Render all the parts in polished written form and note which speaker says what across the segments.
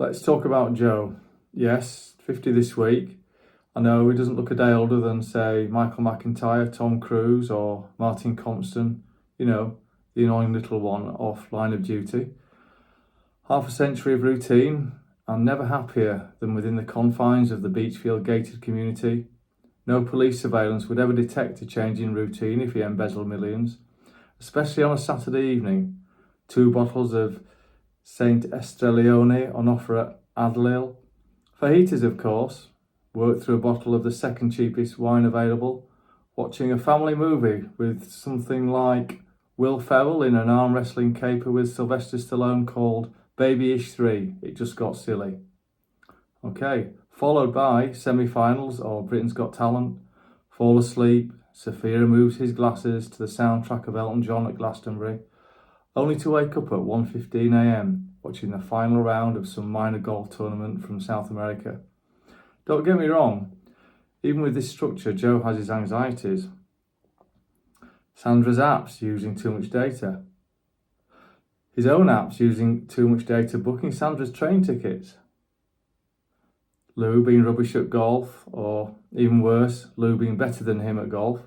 Speaker 1: Let's talk about Joe. Yes, 50 this week. I know he doesn't look a day older than, say, Michael McIntyre, Tom Cruise, or Martin Compston, the annoying little one off Line of Duty. Half a century of routine, and never happier than within the confines of the Beachfield gated community. No police surveillance would ever detect a change in routine if he embezzled millions, especially on a Saturday evening. 2 bottles of Saint Estrellone on offer at Adlil. Fajitas, of course. Worked through a bottle of the second cheapest wine available. Watching a family movie with something like Will Ferrell in an arm wrestling caper with Sylvester Stallone called Babyish 3. It just got silly. Okay, followed by semi-finals or Britain's Got Talent. Fall asleep. Sophia removes his glasses to the soundtrack of Elton John at Glastonbury, only to wake up at 1:15 a.m. watching the final round of some minor golf tournament from South America. Don't get me wrong, even with this structure, Joe has his anxieties. Sandra's apps using too much data. His own apps using too much data booking Sandra's train tickets. Lou being rubbish at golf, or even worse, Lou being better than him at golf.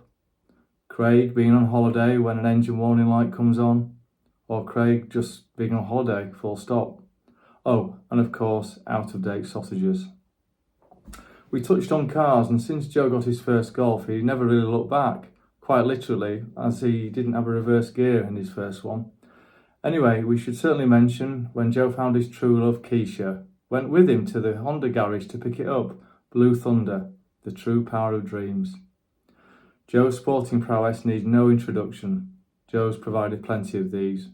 Speaker 1: Craig being on holiday when an engine warning light comes on, or Craig just being on holiday, full stop. Oh, and of course, out-of-date sausages. We touched on cars, and since Joe got his first Golf, he never really looked back, quite literally, as he didn't have a reverse gear in his first one. Anyway, we should certainly mention when Joe found his true love, Keisha, went with him to the Honda garage to pick it up, Blue Thunder, the true power of dreams. Joe's sporting prowess needs no introduction. Joe's provided plenty of these.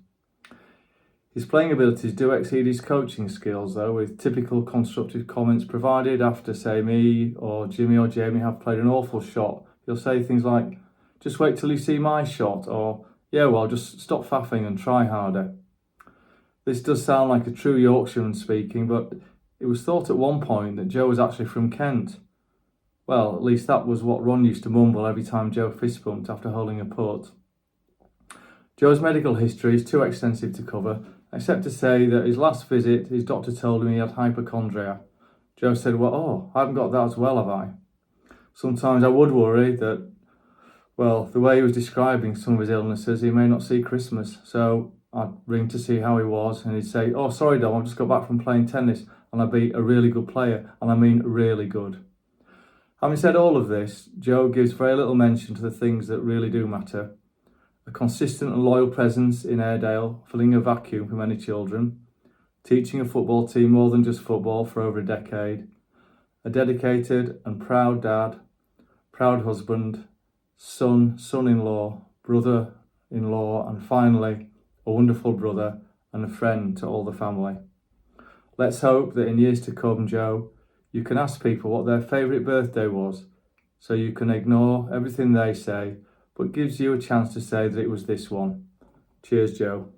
Speaker 1: His playing abilities do exceed his coaching skills, though, with typical constructive comments provided after, say, me or Jimmy or Jamie have played an awful shot. He'll say things like, just wait till you see my shot, or, yeah, well, just stop faffing and try harder. This does sound like a true Yorkshireman speaking, but it was thought at one point that Joe was actually from Kent. Well, at least that was what Ron used to mumble every time Joe fist bumped after holding a putt. Joe's medical history is too extensive to cover, except to say that his last visit, his doctor told him he had hypochondria. Joe said, well, I haven't got that as well, have I? Sometimes I would worry that, well, the way he was describing some of his illnesses, he may not see Christmas. So I'd ring to see how he was, and he'd say, oh, sorry, Dom, I've just got back from playing tennis, and I beat a really good player, and I mean really good. Having said all of this, Joe gives very little mention to the things that really do matter. A consistent and loyal presence in Airedale, filling a vacuum for many children, teaching a football team more than just football for over a decade, a dedicated and proud dad, proud husband, son, son-in-law, brother-in-law, and finally, a wonderful brother and a friend to all the family. Let's hope that in years to come, Joe, you can ask people what their favourite birthday was, so you can ignore everything they say, but gives you a chance to say that it was this one. Cheers, Joe.